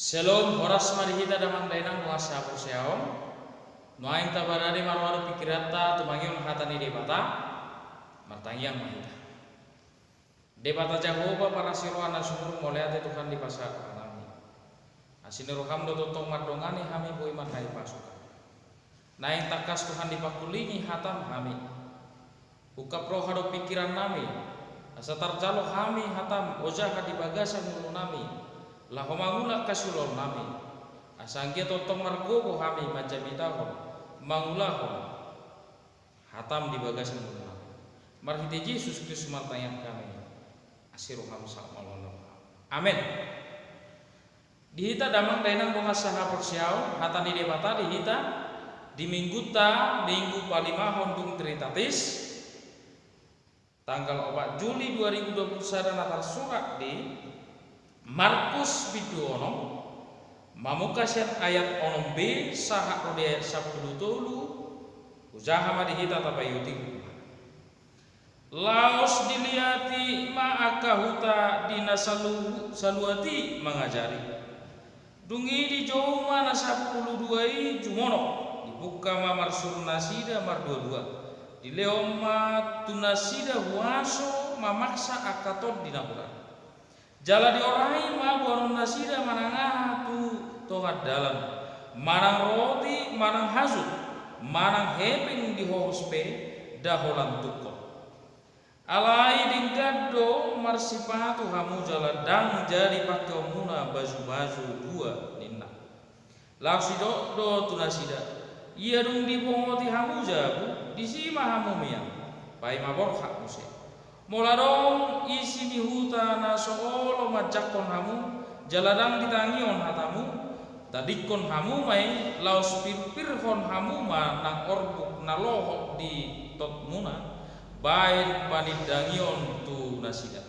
Shalom, horas marihita damang dainang wasa perseaon. Noaing tabarari marwaru pikirata tumangion hatani debata. Martangyang mahita. Debata Jehovah para siroana sumur moleate Tuhan di pasar kami. Asiniruham do totong madongani hami boiman hai pasukan. Naing takas Tuhan dipakulingi hatam hami. Ukap roh hado pikiran nami. Asa tarjalo hami hatam ojaha di bagasa mulu nami. Laho mangula kasulon nami asangkia totong margogo hami majamitahon mangulahon hatam di bagasan mula marhiti Yesus Kristus martayang kami asiruham sakmalon amin. Dihita damang dainang bunga saha persiaw hatani debata dihita di minggu palimahon dung tritatis tanggal 4 Juli 2021 natar surat di Markus biduono mamukasian ayat onom B saha rode 10 ujaha madihita tapayuti laos diliati ma'akahuta dina saluati mengajari dungi di jauh mana 10 duai jumono dibuka mamar surnasida mar 22 di leoma tunasida huaso mamaksa akatot dina urang jala di orai ma buaron nasida manang tu tongat dalam manang roti manang hasut manang heping di hospe daholan tukon alai dinggaddo marsipatu hamu jala dang jadi pakai muna baju dua ninna laksido do tunasida iya dung di pongoti hamu jabu disima hamu mia pai mabor hak muse moladong isi di hutan soolo majakon hamu jaladang ditangion hatamu tadikon hamu mai laos pirhon hamu manang orbuk naloho di totmuna bain panidangion tu nasida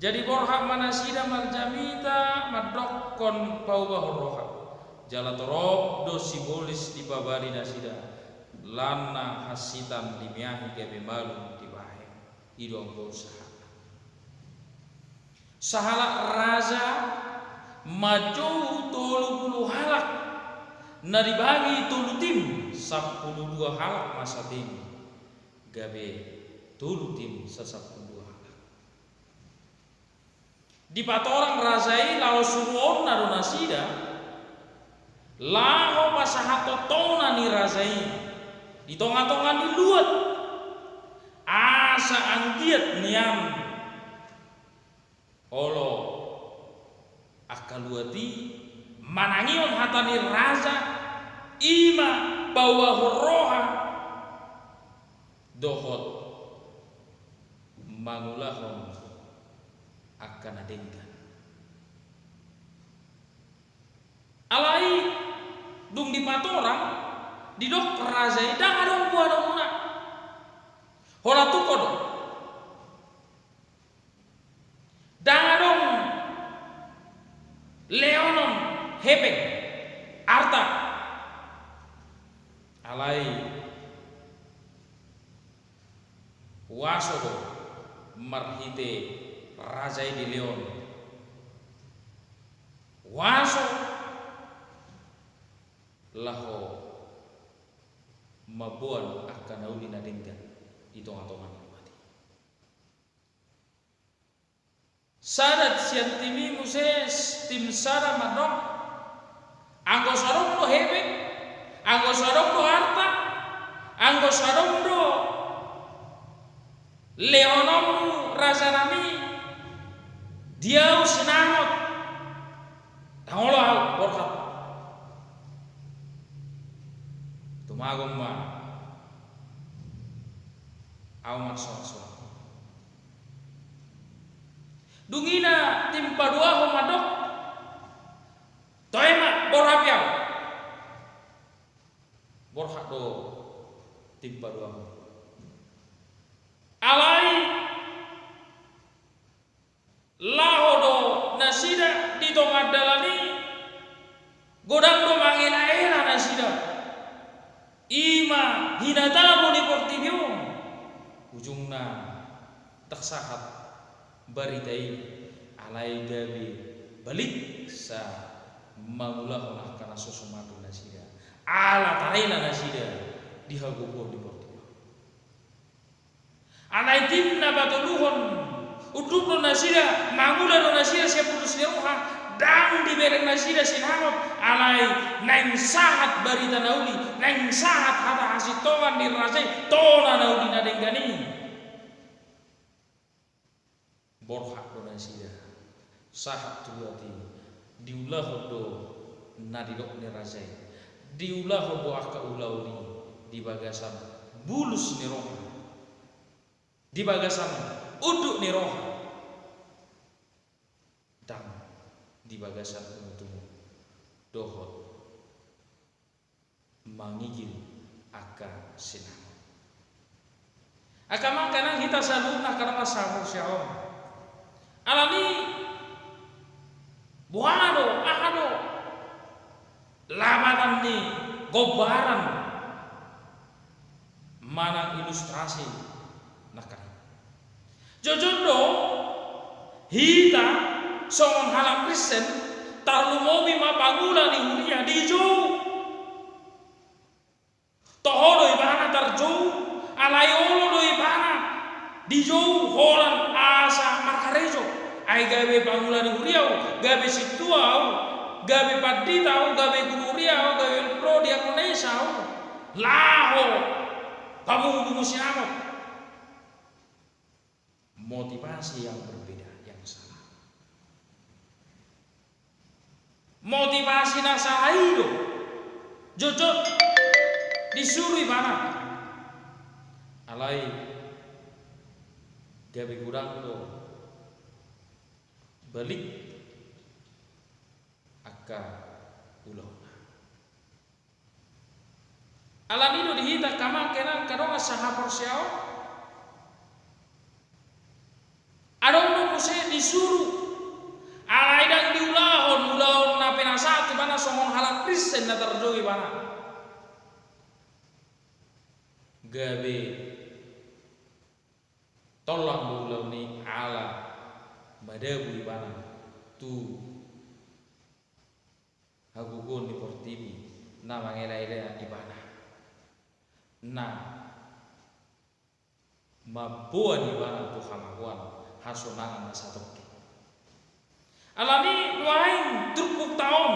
jadi borhak manasida marjamita madokon paubah roha jala torop do simbolis di babari nasida lana hasitan dimiahi kebe malu idong berusaha sahala raja maju 30 halak na dibagi 30 tim 12 halak masa tim gabe 30 tim sa 12 halak di patorang razai lao suruon na donasida laho pasahato tona ni razai di tonga-tonga di luat asa anggiat niam olo akaluati manangion hatani raja ima bawa horoha dohot mangulahon akan adengkan alai dung di patorang di dok raja idang adong buah muna hola tukod dangadong leonon hepeng arta alai wasodo marhite rajai di leon waso laho mabuan akan aulina denggan hitung-hitungan mati. Sadat siang timi muses tim sara madok anggo sarong do hebe anggo sarong do harta anggo sarong do leonom razanami diau sinangot tangolo hal borkat tumagom ma amat soal dungina tim padua homadok toema borapiau borhak do tim padua alai laho do nasida di tonga dalani godang do mangena era nasida ima hinatamu di portibium ujungna tak sahat baritai alai gabi balik sa magulah karena sosomatu nasida ala tarena nasida dihagugo di Portugal alai timna batuluhon udupno nasida magulah nasida siap putus neuha dang di bereng nasida sinangot alai neng sahat barita nauli neng sahat hata hasitowan dirasai tona nauli nadenggani borhak do nasida sahat tuati diulah do nadidok nirasai diulah do aka ulauli di bagasan bulus niroha di bagasan uduk niroha dang di bagasan tunggu dohot mangigil aka sinang aka mangkanang hita saluna karena sabur syawam alani buado ahado lamatan ni gobaran mana ilustrasi nakar jojondo hita songon halang Kristen tarlumomi mapagula ni huria di jauh tohoro ibana tarjou alayolo do ibana di jauh holan asa markarejo ay gabe pagula ni huria gabe situau gabe paditau gabe gururia gabe pro diakonesa laho pamungu siamo motivasi yang berbeda yang salah motivasi nasa itu jojot disuruh mana alai gabe kurang do balik aka ulah alani do dihita kama kenang kadong saha porsiao adong do muse disuruh alai dang diulahon na penasatu bana somong halak Kristen na terjoi bana gabe tolong bulau ni ala madabu ibana tu hagugon di portibi na mangelai-elai ibana na mabuan ibana tu hamaguan hasonangan na satu alani luaing turpuk tahun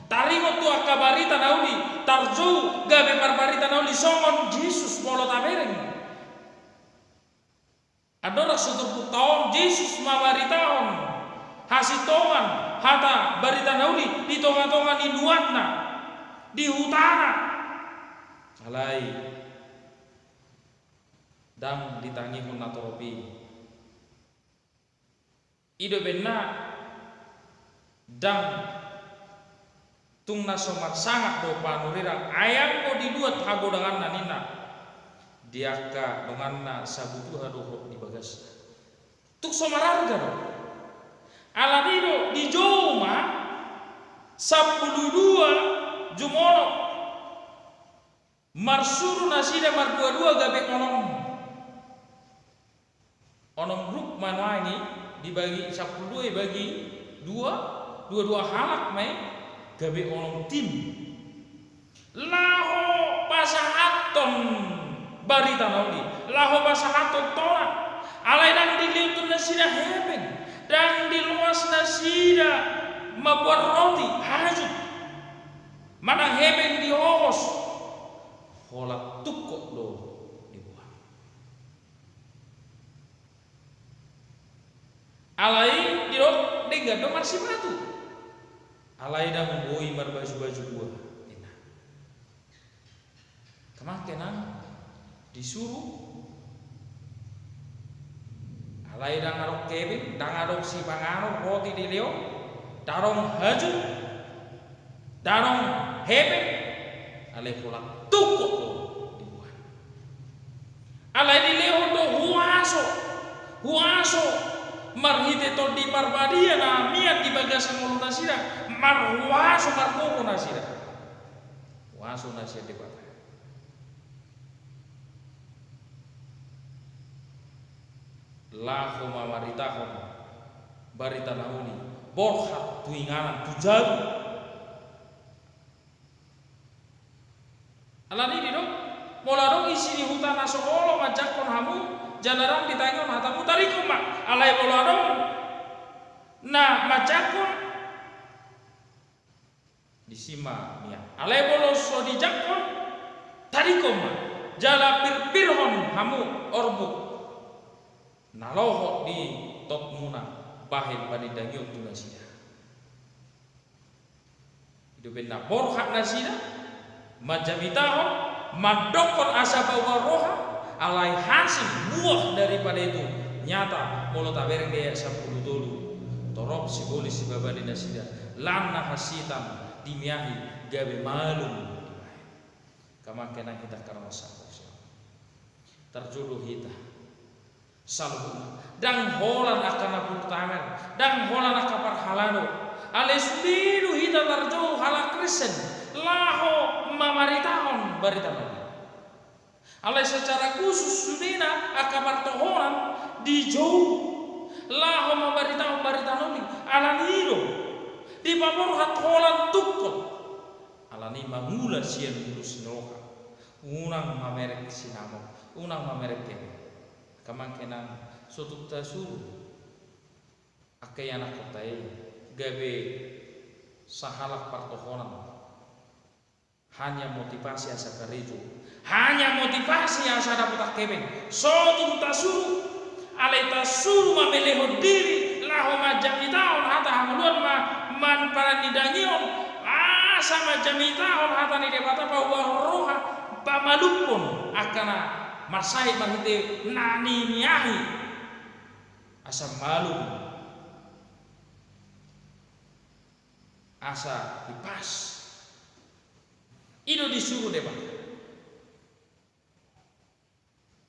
taringo tu akabarita nauli tarju gabe barbarita nauli songon Yesus molo tabereng adora suturpuk tahun Yesus mabaritaon hasitongan hata barita nauli di tonga-tonga di luatna di hutana alai dang ditangi hun natoropi ido benna dan tung nasomat sangat do panurira ayam ko diluat hago dengan nanina diaka dengan na sabutu hado di bagas tuk somararga do alanido di joma 12 jumono marsuru nasida mar dua gabe onom grup mana ini dibagi 12 bagi dua halak mai gabe onom tim laho pasahaton barita naudi laho pasahaton tolak alai dan diliutun nasida heben dan di luas nasida mabuat roti hajut mana heben dihos holak tukok do dibuat alai dirok dengar do masih batu alai dah boi mar baju-baju buah ina kemakenan disuruh alai dah ngarok kebing dah ngarok si pangarok roti di leo darong haju darong hebe alai kolak tukuk do dibuat alai di leo do huaso marhite to di marbadia na miat di bagasan mulu nasira marhuaso markoko nasira huaso nasira di bata lahu mawaritahum barita nauni borhat tuinganan tujagu Alani di dong mola dong isi di hutan asolo majak kon hamu jalarang ditangon hatamu tarikum mak alai mola dong nah majak kon disima mia alai bolo so dijakon tarikum mak jala pirhon hamu orbuk naloho di top muna bahil bani daging tu nasida hidupin na borhak nasida majabitahon madokon asa bawa roha alai hasil buah daripada itu nyata molo tabereng dia 10 dulu torop si boli si babani nasida lana hasitan dimiahi gabe malum kama kena kita karena satu terjodoh kita saluhuna dan holan akan apur tamer dan holan akan parhalano ale sudiru kita terjodoh hala kristen laho mamaritahon baritahon ale secara khusus sudina akan partoholan di jauh laho mamaritahon baritahon alaniro di pamor hat holan tukot alani mangula sian urus noha unang mamerek sinamo unang mamerek kene kamangkenang sutuk tasuru akai anak kotai gabe sahalak partohonan hanya motivasi asa karejo hanya motivasi asa dapat kebeng sutuk tasuru alai tasuru mameleho diri laho majamitaon hata hamuluan man paranidangion sama jamitaon hata ni debata bahwa roha pamalupun akana marsai mahite nani niahi asa malu asa dipas ido disuruh debata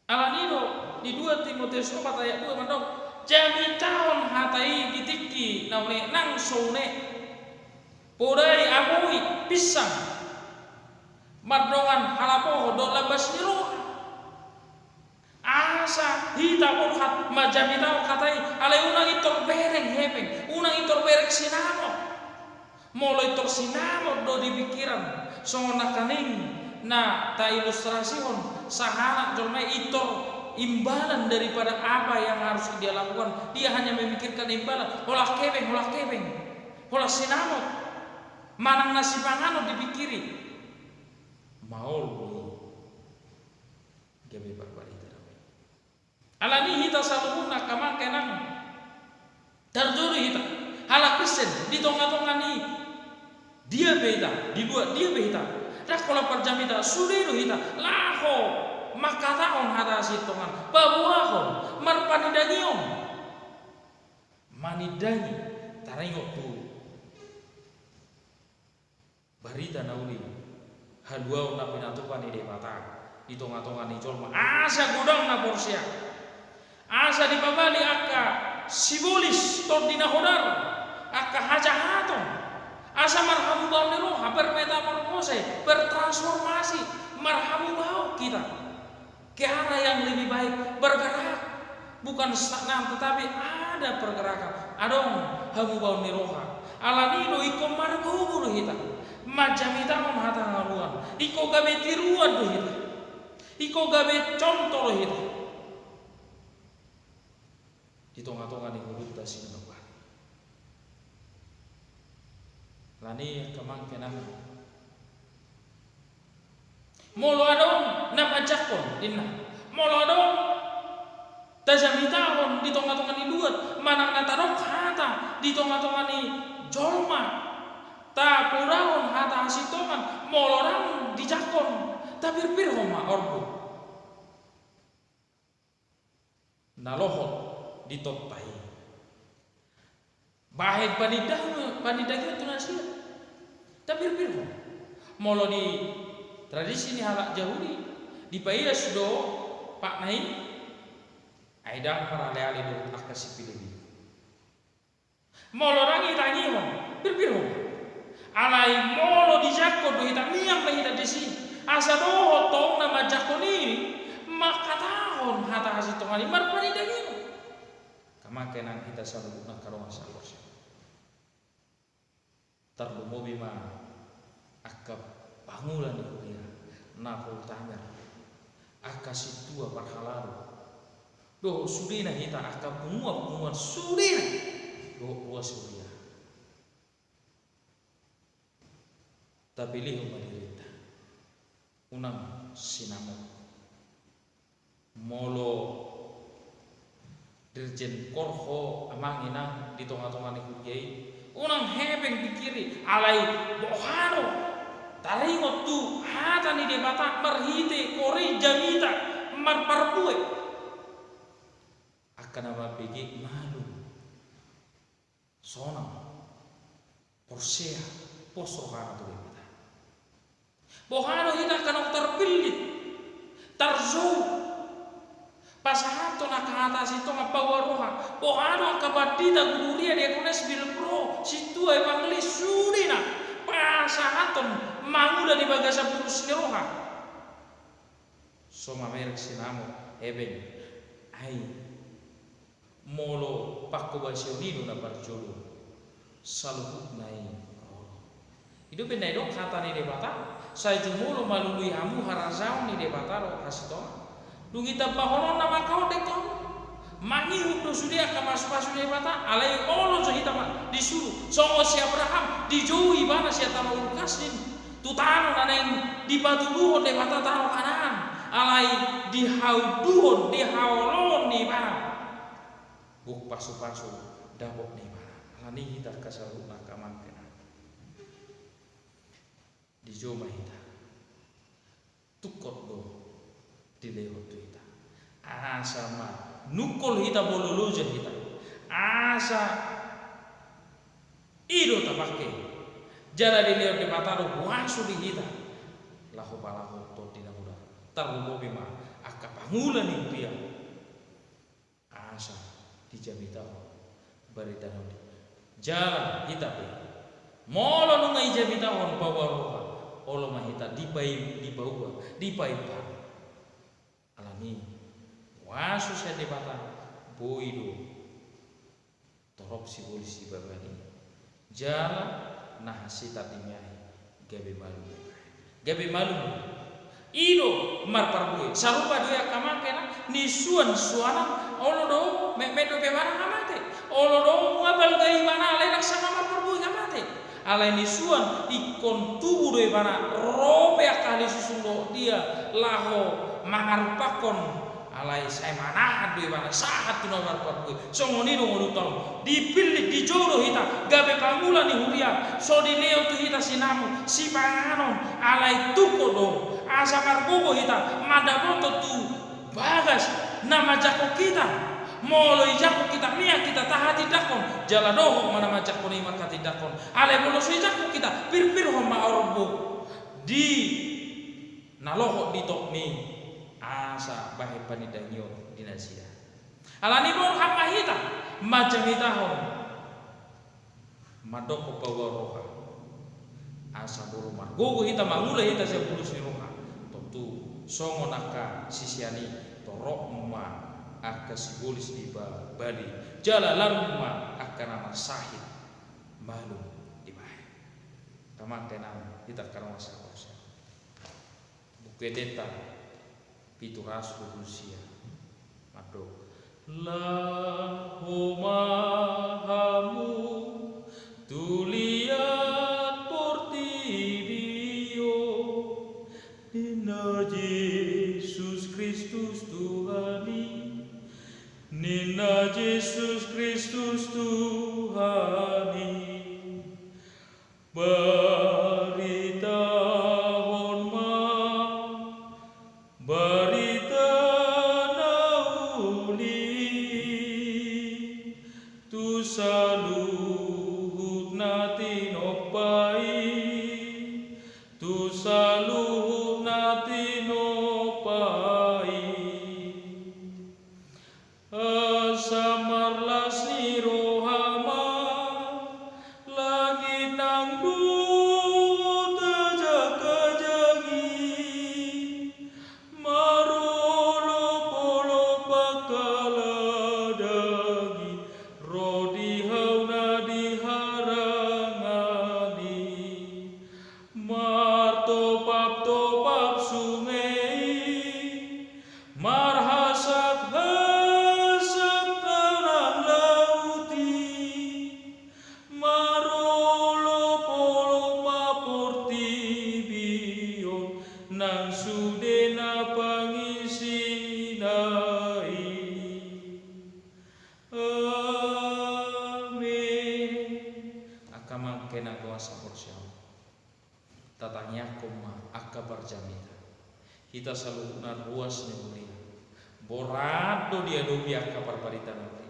alanino di 2 Timotius 4 ayat 2 mandok jamitaon hatai ditiki naune nang sone podai abui pisang mardongan halapoho do labas niroha asa hita burhat majamita katai ale unang itor bereng hepeng unang itor bereng sinamo molo itor sinamo do di pikiran songona kaning na ta ilustrasihon sahana jolme itor imbalan daripada apa yang harus dia lakukan dia hanya memikirkan imbalan hola kebeng hola sinamo manang nasi pangano dipikiri maul gabe barbari terawe alani hita saluhuna kamang kenang terjuri hita hala kristen di tonga-tonga ni dia beda dibuat dia beda dah kalau perjamita suriru hita laho makataon hata sitongan babuahon marpanidangion manidangi tarengok tu barita nauli haluau na pinatupan ni mata di tonga-tonga ni colma asa gudang na porsia asa di babali akka sibolis tordina hodar akka hajahaton asa marhamu bau ni roha bermetamorfose bertransformasi marhamu bau kita ke arah yang lebih baik bergerak bukan stagnan tetapi ada pergerakan adong hamu bau ni roha alanino ikom marguru hita majamita on hata ngaruan iko gabe tiruan do hita iko gabe contoh hita di tonga-tonga ni gurutta sinapa lani kamang kenang molo adong napajakon dinna molo adong tajamita on di tonga-tonga ni duat manang natarok hata di tonga-tonga ni jolma ta puraon hata hasitongan molorang dijakon tabir pirhoma orbu nalohot ditopai bahid panidagnya tunasia tabir pirhom molo di tradisi ni halak Yahudi di payas do pak nai aidang para leali do akasi pilih molorang itangihon pirhom alai molo di jakko do hita miang hita di sini asa doho tong nama jakko ni makatahon hata hasi tong ali marpani daging kama kenang hita salubuna karong salursi tarlu mobi ma akap pangulan dia napol tangan akasi tua parhalaru do sudina hita aka punguan sudina do buah surya tabili umadirita unang sinamo molo dirjen korho amangina di tonga-tonga nikuyai unang hebeng dikiri alai bohano taringot tu hata ni de batak marhite kori jamita marparbue akan nama begi malu sona porsea posrohana tu beta bohano hita kana terpilih tarzou pasahato nakatasi to ngapawaroha bohano kabadita gururia dia kones bil pro situ ay pangli sudina pasahaton manguda di bagasa pulus neroha soma merek sinamo eben ai molo pakko basionino na parjolo saluhut nai hidup benai dong kata ni debata saya jumolo malului hamu harazau ni debataro hasito dungita bahono nama kau dekau mangi hudo sudia kamas pasudia bata alai olo jahita ma disuruh songo si Abraham dijauhi bana si tanah ulkasin tutano naneng di batu duhon de bata tanah kanan alai di hauduhon di haulon ni bana buk pasu-pasu dabok ni bana alani hita kasaru makaman kena di joma hita tukot do dilewat hita asa ma nukol hita boluluja hita asa ido tapake jala dilewat de bataro wasu di hita lahu palahu to dinamuda tarubo bima akka pangula ni dia asa dijamita barita nodi jala hita pe molo nungai jamita on pawaroha olo mahita dipai pa alami wasu saya debata boido torop si polisi babani jala nah sita timyai gabe malu ido marparbue sarupa dia kamakena ni suana olo do medo bebana kamate olo do ngabal gai mana lenak sama marparbue kamate alai ni suan ikon tubuh do bana robe akali susundo dia laho mangarupakon alai saya manahan do bana sahat tu nomor parpui songoni do ngurutong dipilih dijoro hita gabe pangula ni huria so di leo tu hita sinamu si panganon alai tuko do asa karbogo hita madaboto tu bagas nama jako kita molo jako kita mia kita tahati dakon jala doho mana majako ni makati dakon alai bolo so jako kita pir homa orbo di naloho di tokni asa bahe panidangyo dinasia alani bon hama hita macam hita hon madoko paworoha asa buru margogo hita mangula hita se bulus ni roha tentu songo naka sisiani torok ma aka sibolis di Bali jala laruma aka nama sahid malu di bahe tamak tenang hita karang masa kosa bukedeta pitu rasul Rusia mado la homahamu tuliat portirio nina Jesus Kristus Tuhani nina Jesus Kristus Tuhani Samarlas ni rohama sudena pangisi nai. Amin. Akama kena doa sabor siapa. Tatanya koma akabar jamita. Kita selalu unar ruas mulia. Borado dia dobi akabar barita nanti.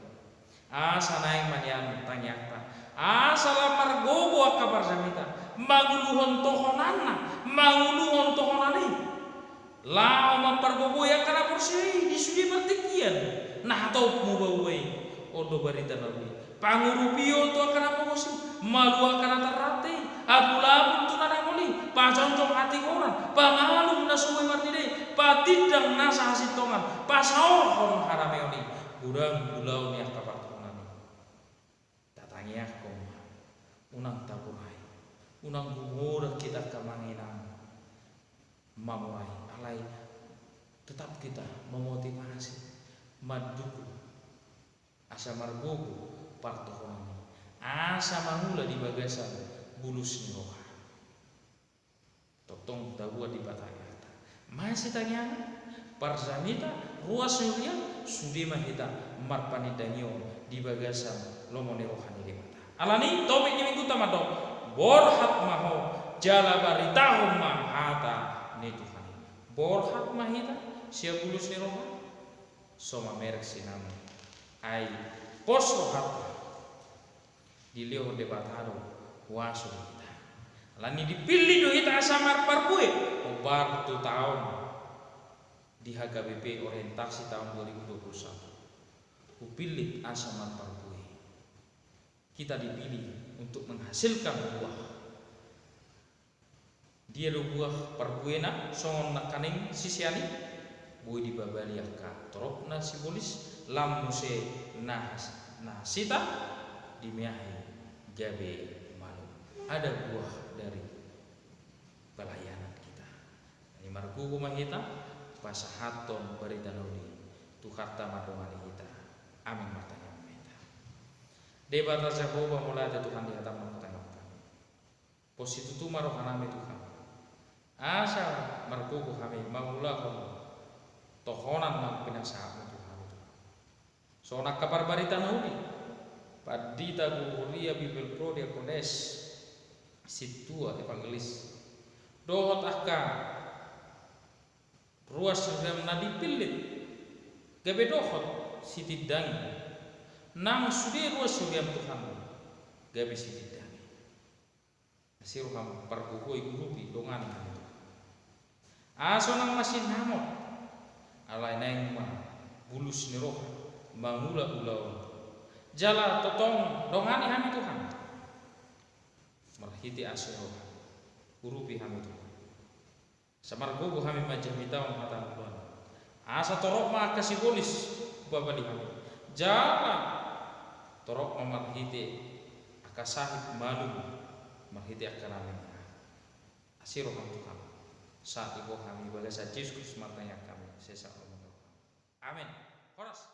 Asa naik manian tanyakta. Asa lamar gobo akabar jamita. Manguluhon tohonana, manguluhon tohonani. Lao mempergobo ya karena porsi di sudi bertikian. Nah tau mu bawai odo barita nanti. Pangurupio to akan apa musim, malu akan terrate, abu-abu tu nana muli, paconjong hati orang, pamalum nasuwe martide, patidang nasa hasil tongan, pasaohon harameoni, gudang gulau ni akabar tongan. Tatanya kong, unang taburai, unang gumura kita kemanginan, mamuai, alai, tetap kita memotivasi, madukul, asa margogo. Partohoni asa mangula di bagasan bulus ni roha totong tabua di batayata masih tanya parzamita ruas nuria sudi mahita marpani danyo di bagasan lomone rohani di mata alani topik ni minggu tamado borhat maho jala baritahum mahata ni Tuhan borhat mahita sia bulus ni roha soma merek sinamu ai poso hata dilio debatado waso kita lani dipilih do kita asamar parpue obar 2 tahun di HKBP orientasi tahun 2021 upilih asamar parpue kita dipilih untuk menghasilkan buah dia do buah parpuena songon nakaning sisiani bui di babaliaka torokna simbolis lamuse sita dimiahi gabe malu ada buah dari pelayanan kita ini margugu mahita pasahaton baritanudi tukarta madongani kita amin martanya mahita debat Jakoba mulai ada Tuhan di hatam martanya positu tu marohaname Tuhan asa margugu kami mamula tohonan mang pinasamu Tuhan sona kabar baritanudi Padita Guria Bibel Pro Diakones Situa Evangelis Dohot Aka Ruas Sudam Nadi Pilit Gabe Dohot Sitidang Nang Sudi Ruas Sudam Tuhan Gabe Sitidang Siruham Parbuhoi Gurupi Dongan Asonang Masin Hamot Alai Naingma Bulus Niroh Mangula Ulau jala totong dongani hami Tuhan marhiti asiro urupi hami Tuhan samargogo hami majamita mata Tuhan asa torok ma kasibolis babali hami jala torok ma marhiti akasahib malu marhiti akanami asiro hami Tuhan saat ibu kami bagasa Yesus matanya kami sesa amin horas